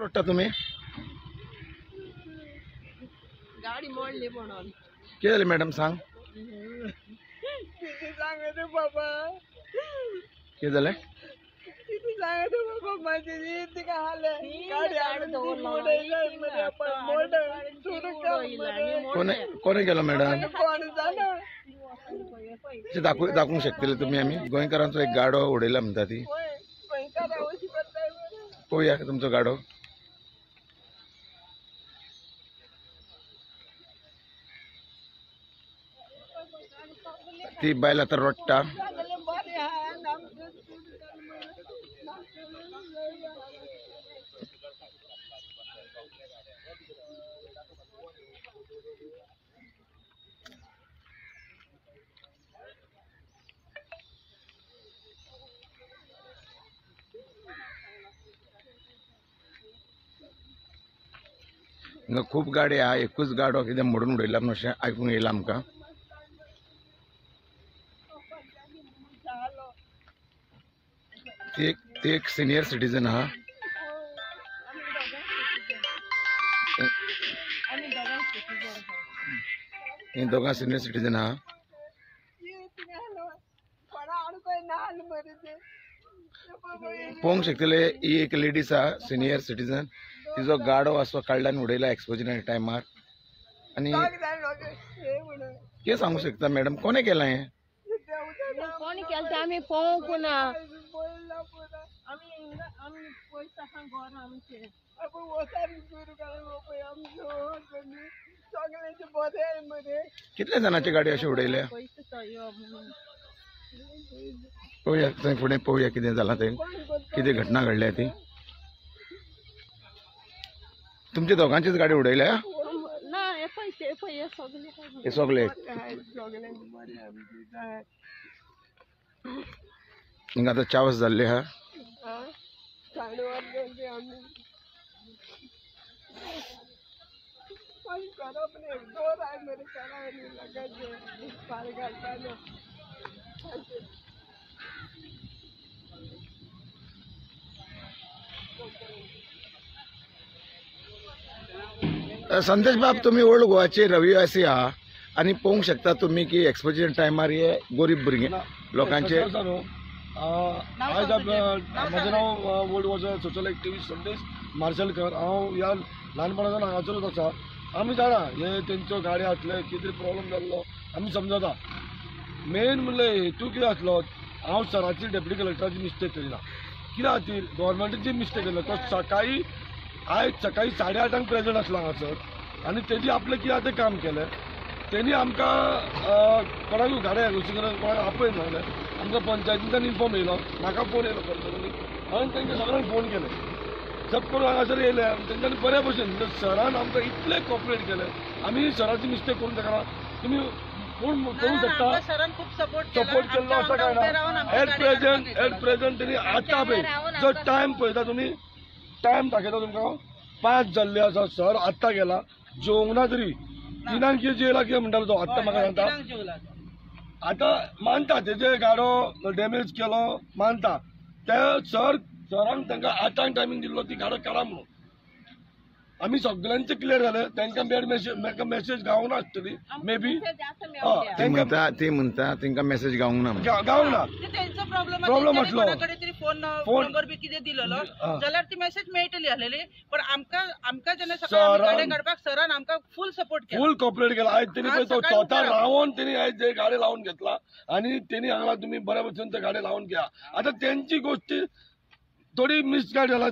वाटता तुम्ही गाडी मोडली म्हणून कितें जालें मॅडम सांग किती सांगतो बाबा कितें जालें किती सांगतो बाबा माझी रीत का हाल गाडी आणून मोडायला पण मोड सुरू कोणे कोणे केलो मॅडम कोण जाणं ते दाखवूंक शकतले तुम्ही आमी गोंयकारांचो एक गाडो उडयला म्हणटा ती पैसा रावची पडताय बरं पळोवया तुमचो गाडो ती बायल आतां रडटा बरे हा नामचं हिंगा खूब गाडी आहा एकूच गाडो कितें मोडून उडयला म्हणून अशें आयकूंक येयलां आमकां ती एक सिनियर सिटीजन आहा ही दोगां सिनियर सिटीजन आहा पळोवंक शकतले ही एक लेडीज आहा सिनियर सिटीजन तिजो गाडो असो काडल्यान उडयला एक्सपोजन टायमार आनी कितें सांगूंक शकता मॅडम कोणे केला हें कोणी केलं आम्ही पळोवंक ना कितले जाणांची गाडी अशी उडयल्या पळोवया थंय फुडें पळोवया कितें जालां थंय कितें घटना घडल्या ती तुमच्या दोगांचीच गाडी उडयल्या हे सगळे हिंगा आतां चावस जाल्ले आहा संदेश बाब तुम्ही ओल्ड गोवाचे रहिवासी आहा आणि पळोवंक शकता तुम्ही की एक्सपोजिशन टायमार हे गरीब भुरगे लोकांचे आज माझे नाव ओल्ड गोवाचो सोशल एक्टिविस्ट संदेश मार्शलकर हांव ह्या ल्हानपणाच्यान हांगासरूच आसा आमी जाणा हे तेंच्यो गाडी आसले कितें प्रॉब्लेम जाल्लो आमी समजता मेन म्हणल्यार हेतू कितें आसलो हांव सराची डेप्युटी कलेक्टराची मिस्टेक करिना कित्या खातीर गव्हर्मेंटाची मिस्टेक केलो तो सकाळी आयज सकाळी 8:30 प्रेझेंट आसलो हांगासर आनी तेजी आपलें कितें आतां काम केलें तेणी आमकां कोणाकूय गाड्या कोणाक आपय नासलें आमकां पंचायतींतल्यान इन्फॉर्म येयलो म्हाका फोन येयलो पर्सनली हांवें तांकां सगळ्यांक फोन केले सब करून हांगासर येयले आनी तेंच्यांनी बऱ्या भशेन सरान आमकां इतलें कॉपरेट केलें आमी सराची मिस्टेक करून ताका तुमी कोण करूंक शकता सपोर्ट केल्लो असं काय ना एट प्रेझेंट तेणी आतां पळय जो टायम पळयता तुमी टायम दाखयता तुमकां 5 जाल्ले आसा सर आत्तां गेला जेवंक ना तरी 3 कितें जेयला कितें म्हणटालो तो आत्तां म्हाका सांगता आतां मानता तेजे गाडो डॅमेज केलो मानता ते सरान तांकां 8 टायमींग दिल्लो ती गाडो काडा म्हणून आमी सगळ्यांचे क्लियर जालें तांकां बॅड मेसेज गावूंक ना आसतली मे बी ती म्हणटा तांकां मेसेज गावूंक ना गावूंक ना प्रॉब्लेम आसलो फोन नंबर बी कितें दिलेलो जाल्यार ती मेसेज मेळटली आसलेली पण आमकां जेन्ना सकाळी गाडी काडपाक सरान आमकां फूल सपोर्ट केला फूल कॉपरेट केला आयज तेणी पळय तो स्वता रावून तेणी आयज जे गाडी लावून घेतला आनी तेणी हांगा तुमी बऱ्या भशेन ते गाडी लावून घ्या आतां तेंची गोश्टी थोडी मिसगायड जाला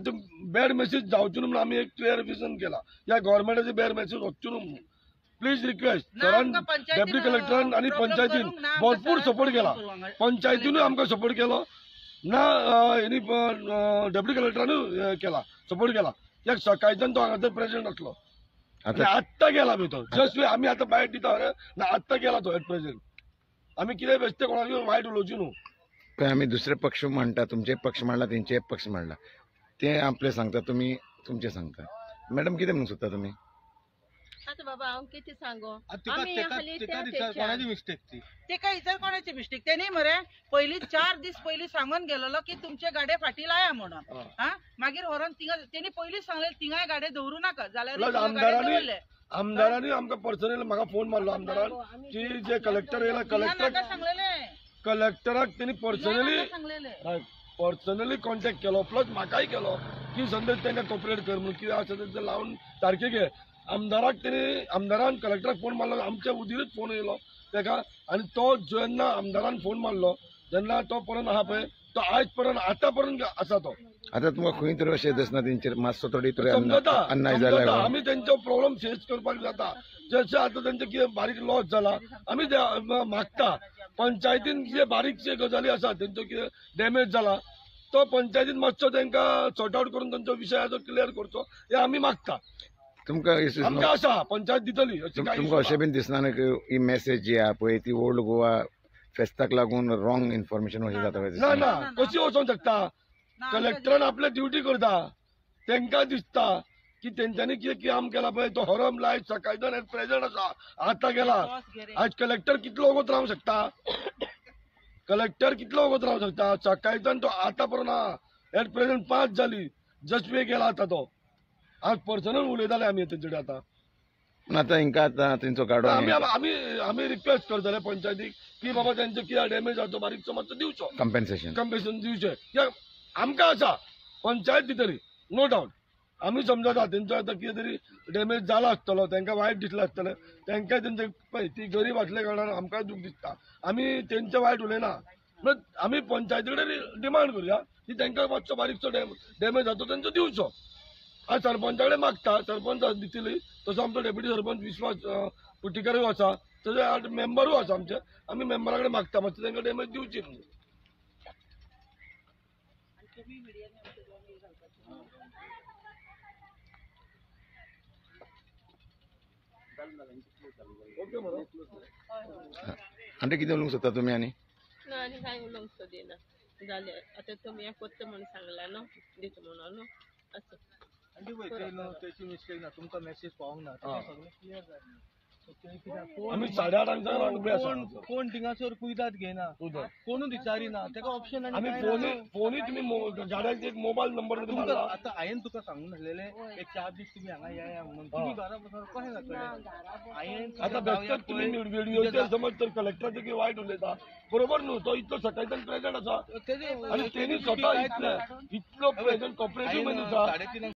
बॅड मेसेज जावची न्हू म्हणून आमी एक क्लियरिफिकेशन केला या गव्हर्मेंटाचे बॅड मेसेज वचचे न्हू म्हणून प्लीज रिक्वेस्ट सरान डेप्युटी कलेक्टरान आनी पंचायतीन भरपूर सपोर्ट केला पंचायतीनूय आमकां सपोर्ट केलो ना हेणी डेप्युटी कलेक्टरानूय केला सपोर्ट केला एक सकाळच्यान तो हांगासर प्रेझेंट आसलो आत्तां गेला भितर जस्ट आमी आतां भायर दिता ना आत्तां गेला तो एट प्रेझेंट आमी कितें बेश्टे कोणाक वायट उलोवची न्हू पण आम्ही दुसरे पक्ष म्हणटा तुमचे पक्ष मांडला तेंचे पक्ष मांडला ते आपले सांगता तुम्ही तुमचे सांगता मॅडम कितें म्हणूंक सोदता तुमी आता बाबा हांव कितें सांगू तिका आमी तेका हालीं तेका त्या दिसा थंयच्यान. कोणाची मिस्टेक ती ते काय इतर कोणाची मिस्टेक त्यांनी मरे पहिली 4 दीस पयलीं सांगून गेलेलो की तुमचे गाडे फाटी लाया म्हणून हा मागीर व्हरोन तिंगा त्यांनी पयलींच सांगलें तिंगाय गाडे दवरू नाका जाल्यार प्लस तिंगा गाडे दवरले. आमदारांनी आमकां पर्सनली म्हाका फोन मारलो आमदारान की जे कलेक्टर येयला तिंगा नाका सांगलेले कलेक्टराक त्यांनी पर्सनली सांगलेले पर्सनली कॉन्टॅक्ट केलो प्लस म्हाकाय केलो की संदेश तांकां कॉपरेट कर म्हणून कितें आसा तें लावन सारकें घे आमदारान कलेक्टराक फोन मारलो आमच्या उदिरूच फोन येयलो तेका आनी तो जेन्ना आमदारान फोन मारलो जेन्ना तो पर्यंत आहा पळय तो आयज पर्यंत आतां पर्यंत आसा तो आता तुमकां खंय तरी अशें दिसना तेंचेर मातसो थोडी तरी समजता अन्याय समजता जाल्यार आमी तेंचो प्रॉब्लेम फेस करपाक जाता जशें आतां तेंचे कितें बारीक लॉस जाला आमी मागता पंचायतीन जे बारीकशे गजाली आसा तेंचो कितें डॅमेज जाला तो पंचायतीन मातसो तांकां सॉर्ट आउट करून तांचो विशयाचो क्लियर करचो हे आमी मागता तुमकां आमकां आसा पंचायत दितली अशें कांय तुमकां अशें बीन दिसना न्ही की ही मेसेज जी आहा पळय ती ओल्ड गोवा फेस्ताक लागून रॉंग इन्फॉर्मेशन अशें जाता ना ना कशी वचोंक शकता कलेक्टरान आपली ड्युटी करता तांकां दिसता की तेंच्यांनी कितें काम केला पळय तो हरम लायट सकाळच्यान एट प्रेझेंट आसा आतां गेला आज कलेक्टर कितलो वगत रावंक शकता कलेक्टर कितलो वगत रावंक शकता सकाळच्यान तो आतां पर्यंत आहा एट प्रेझेंट 5 जाली जस्वे गेला आतां तो आज पर्सनल उलयताले आमी तेंचे कडेन आतां पूण आतां हिंकां आतां तेंचो गाडो आमी रिक्वेस्ट करतले पंचायतीक की बाबा तेंचो कितें डॅमेज जाता तो बारीकसो मातसो दिवचो कंपेन्सेशन दिवचें कित्याक आमकां आसा पंचायत दितली नो डावट आमी समजता तेंचो आतां कितें तरी डॅमेज जाला आसतलो तांकां वायट दिसलें आसतलें तांकां तेंचे पळय ती गरीब आसल्या कारणान आमकां दूख दिसता आमी तेंचे वायट उलयना पूण आमी पंचायती कडेन डिमांड करुया की तांकां मातसो बारीकसो डॅमेज जाता तो तेंचो दिवचो आज सरपंचा कडेन मागता सरपंच दितली तसो आमचो डेप्युटी सरपंच विश्वास कुटीकरूय आसा तशें मेंबरूय आसा आमचे आमी मेंबरा कडेन मागता मातशें तांकां डॅमेज दिवची म्हणून आनी कितें उलोवंक सोदता तुमी आनी ना आनी कांय उलोवंक सोदिना जालें आतां तुमी हें करता म्हणून सांगला न्हू दिता म्हणून न्हू असो आनी पळय तेची मिस्टेक ना तुमकां मेसेज पावोंक ना तें सगळें क्लियर जालें आमी 8:30 कोण थिंगासर कुयदाद घेना कोणूच विचारिना तेका ऑप्शन आमी फोनूय तुमी गाड्याक एक मोबायल नंबर तुमकां आतां हांवें तुका सांगून आसलेलें एक 4 दीस तुमी हांगा या म्हणून तुमी घरा बसून कशें जातलें हांवें आतां बेश्टेच तुमी व्हिडिओचेर समज तर कलेक्टराचे कितें वायट उलयता बरोबर न्हू तो इतलो सकाळच्यान प्रेझेंट आसा आनी तेणी स्वता इतलो प्रेझेंट कॉपरेटीव मनीस आसा